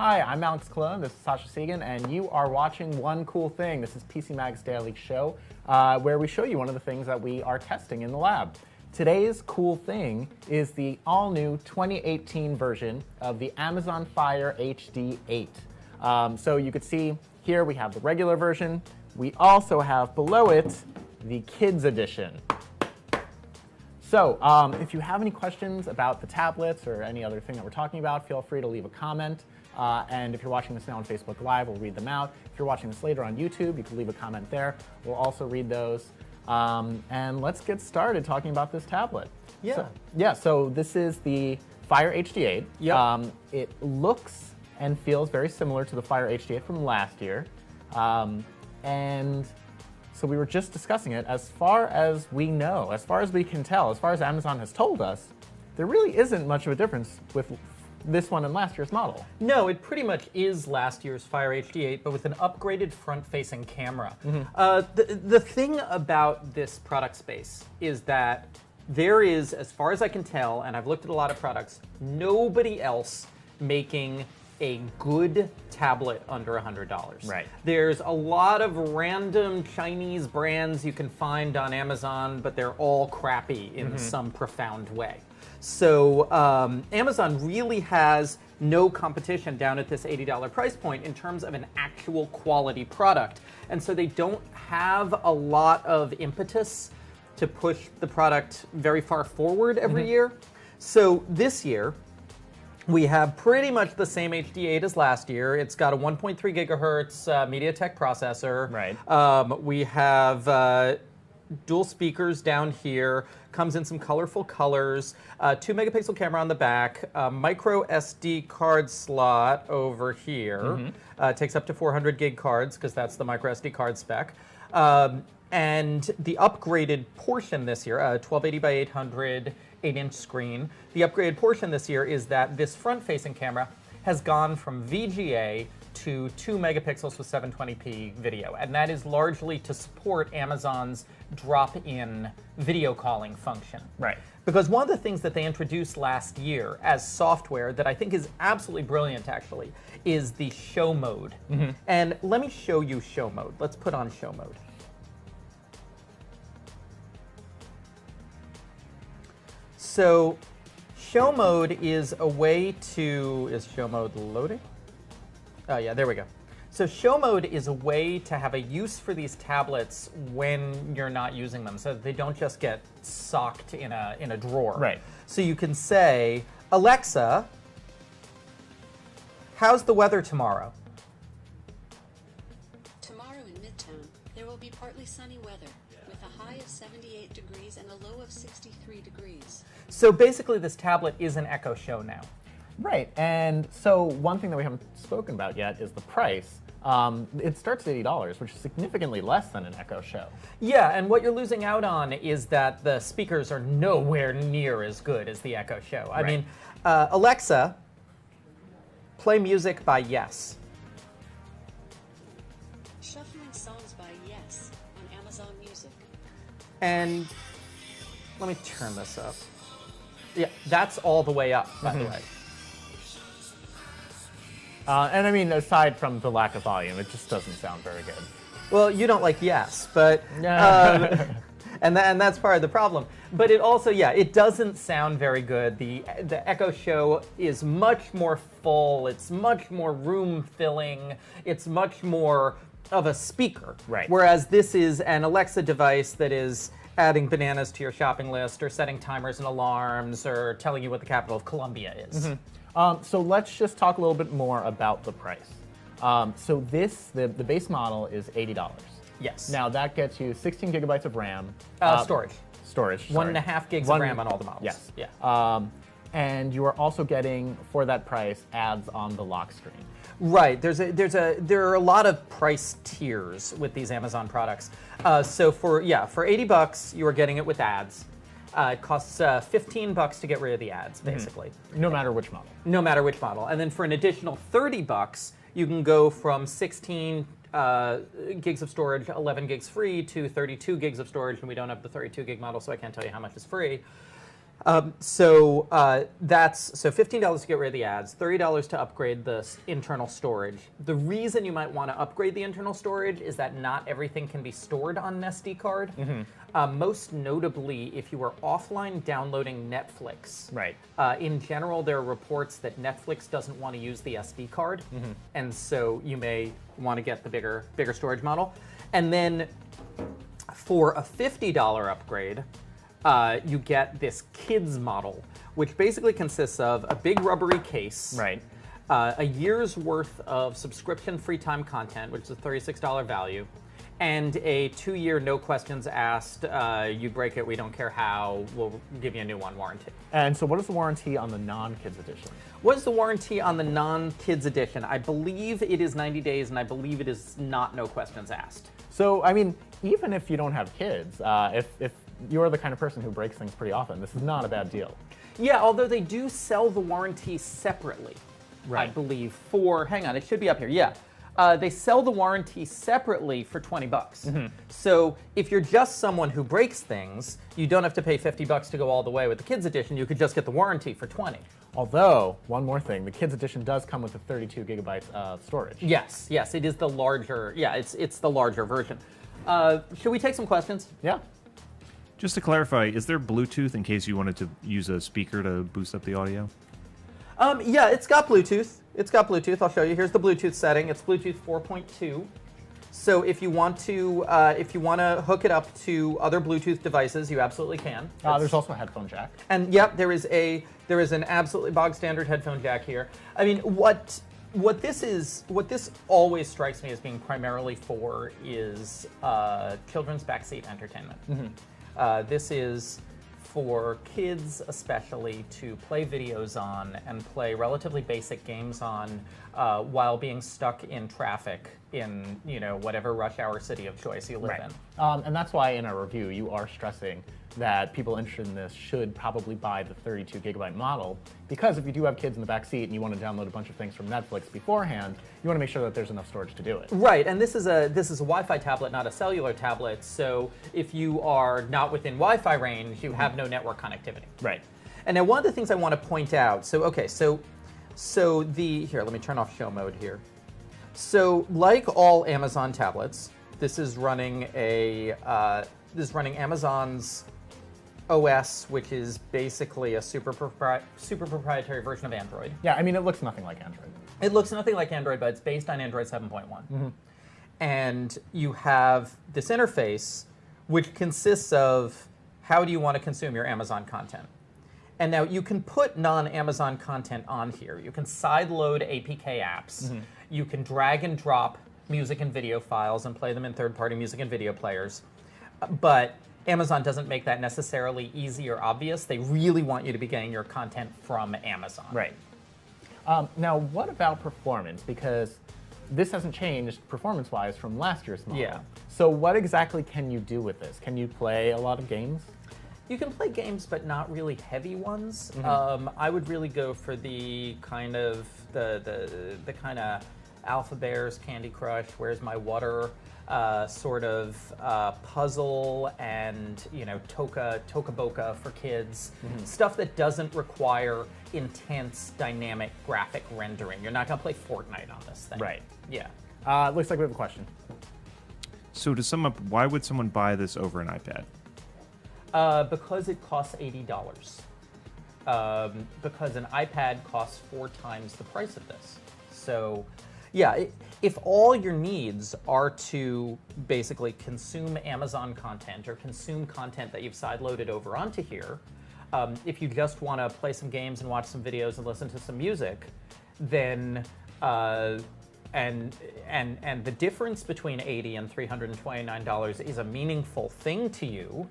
Hi, I'm Alex Cologne, this is Sasha Segan, and you are watching One Cool Thing. This is PC Mag's daily show, where we show you one of the things that we are testing in the lab. Today's cool thing is the all-new 2018 version of the Amazon Fire HD 8. So you could see here we have the regular version. We also have below it the Kids Edition. So if you have any questions about the tablets or any other thing that we're talking about, feel free to leave a comment. And if you're watching this now on Facebook Live, we'll read them out. If you're watching this later on YouTube, you can leave a comment there. We'll also read those. And let's get started talking about this tablet. So this is the Fire HD 8. Yep. It looks and feels very similar to the Fire HD 8 from last year. And so we were just discussing it. As far as we know, as far as we can tell, as far as Amazon has told us, there really isn't much of a difference with this one and last year's model. No, it pretty much is last year's Fire HD 8, but with an upgraded front-facing camera. The thing about this product space is that there is, as far as I can tell, and I've looked at a lot of products, nobody else making a good tablet under $100. Right. There's a lot of random Chinese brands you can find on Amazon, but they're all crappy in some profound way. So Amazon really has no competition down at this $80 price point in terms of an actual quality product. And so they don't have a lot of impetus to push the product very far forward every year. So this year, we have pretty much the same HD 8 as last year. It's got a 1.3 gigahertz MediaTek processor. Right. We have dual speakers down here. Comes in some colorful colors. 2 megapixel camera on the back. Micro SD card slot over here. Takes up to 400 gig cards because that's the micro SD card spec. And the upgraded portion this year, 1280 by 800. 8-inch screen. The upgraded portion this year is that this front-facing camera has gone from VGA to 2 megapixels with 720p video, and that is largely to support Amazon's drop-in video calling function. Right. Because one of the things that they introduced last year as software that I think is absolutely brilliant, actually, is the show mode. And let me show you show mode. Let's put on show mode. So show mode is a way to, is show mode loading? Oh yeah, there we go. So show mode is a way to have a use for these tablets when you're not using them, so that they don't just get socked in a drawer. Right. So you can say, Alexa, how's the weather tomorrow? Tomorrow in Midtown, there will be partly sunny weather, with a high of 78 degrees and a low of 63 degrees. So basically this tablet is an Echo Show now. Right, and so one thing that we haven't spoken about yet is the price. It starts at $80, which is significantly less than an Echo Show. Yeah, and what you're losing out on is that the speakers are nowhere near as good as the Echo Show. I mean, Alexa, play music by Yes. Shuffling songs by Yes on Amazon Music. And let me turn this up. Yeah, that's all the way up, by the way. And I mean, aside from the lack of volume, it just doesn't sound very good. Well, you don't like Yes, but and that's part of the problem. But it also, yeah, it doesn't sound very good. The Echo Show is much more full. It's much more room filling. It's much more of a speaker. Right. Whereas this is an Alexa device that is adding bananas to your shopping list, or setting timers and alarms, or telling you what the capital of Colombia is. So let's just talk a little bit more about the price. So the base model is $80. Yes. Now that gets you 16 gigabytes of RAM. Storage. Storage. Sorry. 1.5 gigs of RAM on all the models. Yes. Yeah. And you are also getting, for that price, ads on the lock screen. Right. There are a lot of price tiers with these Amazon products. So for $80, you are getting it with ads. It costs $15 to get rid of the ads, basically. No matter which model. No matter which model. And then for an additional $30, you can go from 16 gigs of storage, 11 gigs free, to 32 gigs of storage. And we don't have the 32 gig model, so I can't tell you how much is free. That's $15 to get rid of the ads, $30 to upgrade the internal storage. The reason you might want to upgrade the internal storage is that not everything can be stored on an SD card. Most notably, if you are offline downloading Netflix. Right. In general, there are reports that Netflix doesn't want to use the SD card, and so you may want to get the bigger storage model. And then for a $50 upgrade, you get this kids model, which basically consists of a big rubbery case, Right. A year's worth of subscription free time content, which is a $36 value, and a 2-year no questions asked, you break it, we don't care how, we'll give you a new one warranty. And so what is the warranty on the non-kids edition? What is the warranty on the non-kids edition? I believe it is 90 days, and I believe it is not no questions asked. So, I mean, even if you don't have kids, if you're the kind of person who breaks things pretty often, this is not a bad deal. Yeah, although they do sell the warranty separately, I Right. believe, for, hang on, it should be up here, yeah. They sell the warranty separately for $20. So if you're just someone who breaks things, you don't have to pay $50 to go all the way with the kids edition. You could just get the warranty for $20. Although, one more thing, the kids edition does come with a 32 gigabytes of storage. Yes, yes, it is the larger, yeah, it's the larger version. Should we take some questions? Yeah. Just to clarify, is there Bluetooth in case you wanted to use a speaker to boost up the audio? Yeah, it's got Bluetooth. It's got Bluetooth. I'll show you. Here's the Bluetooth setting. It's Bluetooth 4.2. So if you want to hook it up to other Bluetooth devices, you absolutely can. There's also a headphone jack. And yep, there is an absolutely bog standard headphone jack here. I mean, what this always strikes me as being primarily for is children's backseat entertainment. This is for kids especially to play videos on and play relatively basic games on while being stuck in traffic in whatever rush hour city of choice you live in. And that's why in our review you are stressing that people interested in this should probably buy the 32 gigabyte model, because if you do have kids in the back seat and you want to download a bunch of things from Netflix beforehand, you want to make sure that there's enough storage to do it. Right, and this is a Wi-Fi tablet, not a cellular tablet. So if you are not within Wi-Fi range, you have no network connectivity. Right. And now one of the things I want to point out. So okay, so here, let me turn off show mode here. So like all Amazon tablets, this is running Amazon's OS, which is basically a super proprietary version of Android. Yeah, I mean, it looks nothing like Android. It looks nothing like Android, but it's based on Android 7.1. And you have this interface, which consists of how do you want to consume your Amazon content. And now you can put non-Amazon content on here. You can sideload APK apps. You can drag and drop music and video files and play them in third-party music and video players. But Amazon doesn't make that necessarily easy or obvious. They really want you to be getting your content from Amazon. Right. Now, what about performance? Because this hasn't changed performance-wise from last year's model. Yeah. So what exactly can you do with this? Can you play a lot of games? You can play games, but not really heavy ones. I would really go for the kind of the kind of Alpha Bears, Candy Crush, Where's My Water sort of puzzle and Toka Boca for kids. Stuff that doesn't require intense dynamic graphic rendering. You're not gonna play Fortnite on this thing. Right. Yeah. Looks like we have a question. So to sum up, why would someone buy this over an iPad? Because it costs $80. Because an iPad costs 4 times the price of this. So, yeah, if all your needs are to basically consume Amazon content or consume content that you've sideloaded over onto here, if you just want to play some games and watch some videos and listen to some music, then and the difference between $80 and $329 is a meaningful thing to you,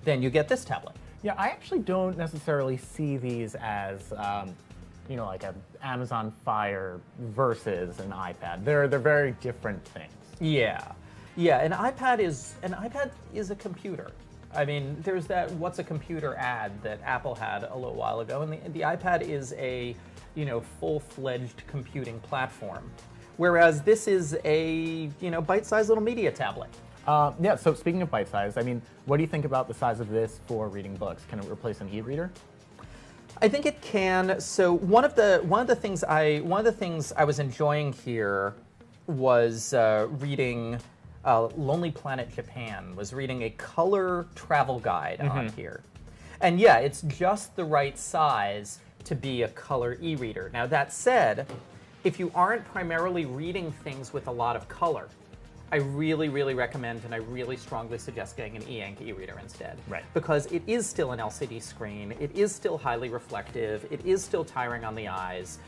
then you get this tablet. Yeah, I actually don't necessarily see these as, like an Amazon Fire versus an iPad. They're very different things. Yeah, an iPad is a computer. I mean, there's that "What's a computer" ad that Apple had a little while ago, and the iPad is a full-fledged computing platform, whereas this is a bite-sized little media tablet. Yeah, so speaking of bite size, I mean, what do you think about the size of this for reading books? Can it replace an e-reader? I think it can. So one of the things I was enjoying here was reading Lonely Planet Japan. Was reading a color travel guide on here, and yeah, it's just the right size to be a color e-reader. Now that said, if you aren't primarily reading things with a lot of color, I really, really recommend and I really strongly suggest getting an e-ink e-reader instead. Right. Because it is still an LCD screen, it is still highly reflective, it is still tiring on the eyes.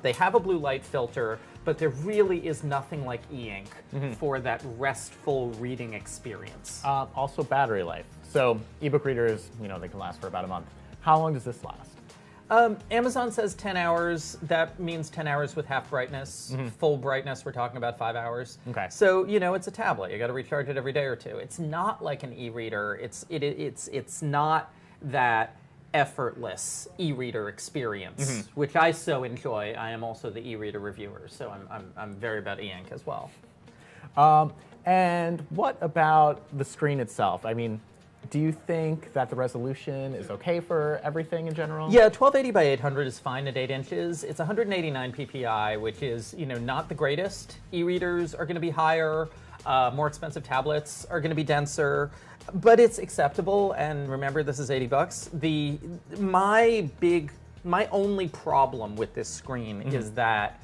They have a blue light filter, but there really is nothing like e-ink for that restful reading experience. Also battery life. So ebook readers, they can last for about a month. How long does this last? Amazon says 10 hours. That means 10 hours with half brightness. Full brightness, we're talking about 5 hours. Okay. So, it's a tablet. You got to recharge it every day or two. It's not like an e-reader. It's not that effortless e-reader experience, which I so enjoy. I am also the e-reader reviewer, so I'm very about e-ink as well. And what about the screen itself? I mean, do you think that the resolution is okay for everything in general? Yeah, 1280 by 800 is fine at 8 inches. It's 189 ppi, which is, not the greatest. E-readers are going to be higher. More expensive tablets are going to be denser, but it's acceptable. And remember, this is 80 bucks. My only problem with this screen is that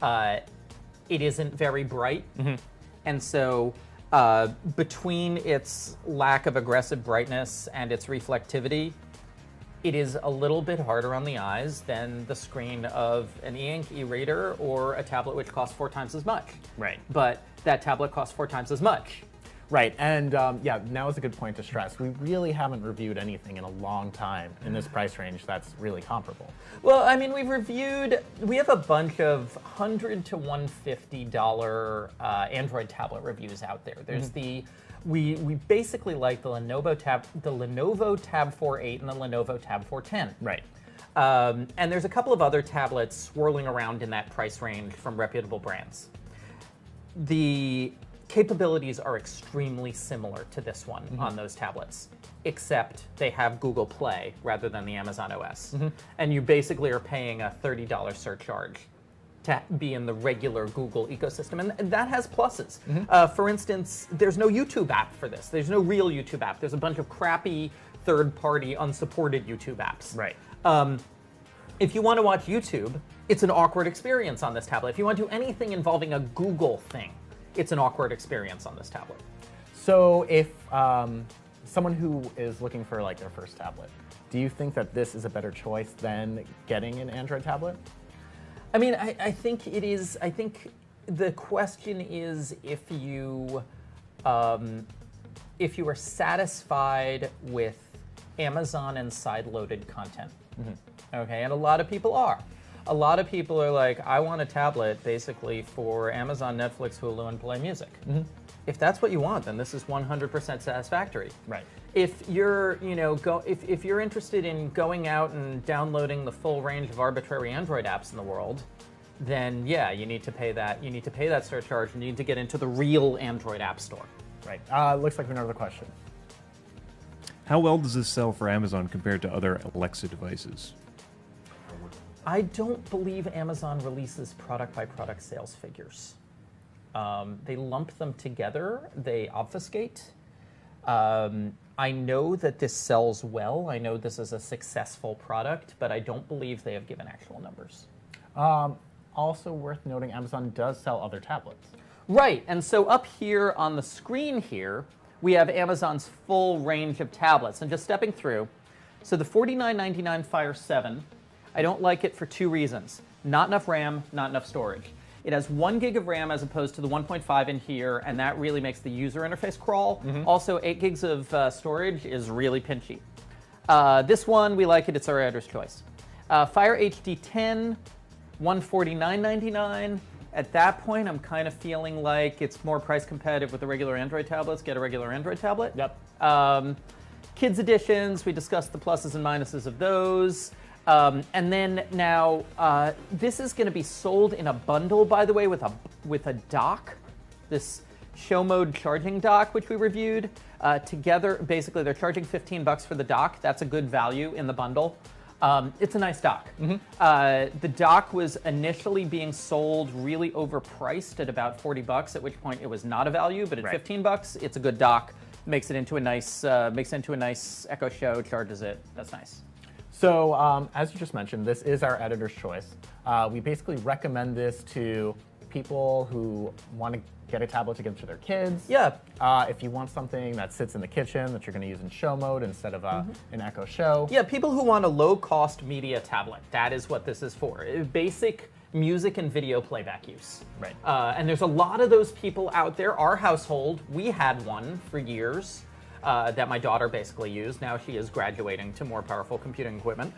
it isn't very bright, and so. Between its lack of aggressive brightness and its reflectivity, it is a little bit harder on the eyes than the screen of an e-ink e-reader or a tablet which costs 4 times as much. Right. But that tablet costs 4 times as much. Right, and yeah, now is a good point to stress. We really haven't reviewed anything in a long time in this price range that's really comparable. Well, I mean, we have a bunch of $100 to $150 Android tablet reviews out there. There's we basically like the Lenovo Tab 4.8 and the Lenovo Tab 4.10. Right. And there's a couple of other tablets swirling around in that price range from reputable brands. The capabilities are extremely similar to this one on those tablets, except they have Google Play rather than the Amazon OS. And you basically are paying a $30 surcharge to be in the regular Google ecosystem. And that has pluses. For instance, there's no YouTube app for this. There's no real YouTube app. There's a bunch of crappy third-party unsupported YouTube apps. Right. If you want to watch YouTube, it's an awkward experience on this tablet. If you want to do anything involving a Google thing, it's an awkward experience on this tablet. So if someone who is looking for their first tablet, do you think that this is a better choice than getting an Android tablet? I mean, I think it is. I think the question is if you are satisfied with Amazon and side-loaded content. Okay, and a lot of people are. A lot of people are like, I want a tablet basically for Amazon, Netflix, Hulu, and Play Music. If that's what you want, then this is 100% satisfactory. Right. If you're, if you're interested in going out and downloading the full range of arbitrary Android apps in the world, then yeah, you need to pay that. You need to pay that surcharge. And you need to get into the real Android app store. Right. Looks like we have another question. How well does this sell for Amazon compared to other Alexa devices? I don't believe Amazon releases product-by-product sales figures. They lump them together. They obfuscate. I know that this sells well. I know this is a successful product, but I don't believe they have given actual numbers. Also worth noting, Amazon does sell other tablets. Right, and so up here on the screen here, we have Amazon's full range of tablets. And just stepping through, so the $49.99 Fire 7, I don't like it for 2 reasons. Not enough RAM, not enough storage. It has 1 gig of RAM as opposed to the 1.5 in here, and that really makes the user interface crawl. Also, 8 gigs of storage is really pinchy. This one, we like it. It's our editor's choice. Fire HD 10, $149.99. At that point, I'm kind of feeling like it's more price competitive with the regular Android tablets. Get a regular Android tablet. Yep. Kids editions, we discussed the pluses and minuses of those. And then now, this is going to be sold in a bundle, by the way, with a dock, this show mode charging dock, which we reviewed. Together, basically, they're charging $15 for the dock. That's a good value in the bundle. It's a nice dock. The dock was initially being sold really overpriced at about 40 bucks, at which point it was not a value, but at 15 bucks, it's a good dock. Makes it into a nice Echo Show, charges it. That's nice. So as you just mentioned, this is our editor's choice. We basically recommend this to people who want to get a tablet to give to their kids. Yeah. If you want something that sits in the kitchen that you're going to use in show mode instead of an Echo Show. Yeah, people who want a low-cost media tablet. That is what this is for. Basic music and video playback use. Right. And there's a lot of those people out there. Our household, we had one for years that my daughter basically used. Now she is graduating to more powerful computing equipment.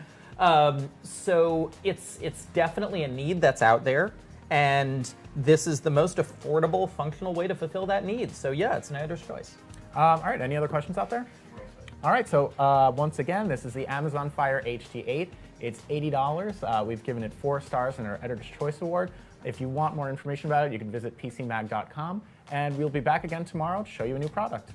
So it's definitely a need that's out there. And this is the most affordable, functional way to fulfill that need. So yeah, it's an editor's choice. All right, any other questions out there? All right, so once again, this is the Amazon Fire HT8. It's $80. We've given it 4 stars in our Editor's Choice Award. If you want more information about it, you can visit pcmag.com. And we'll be back again tomorrow to show you a new product.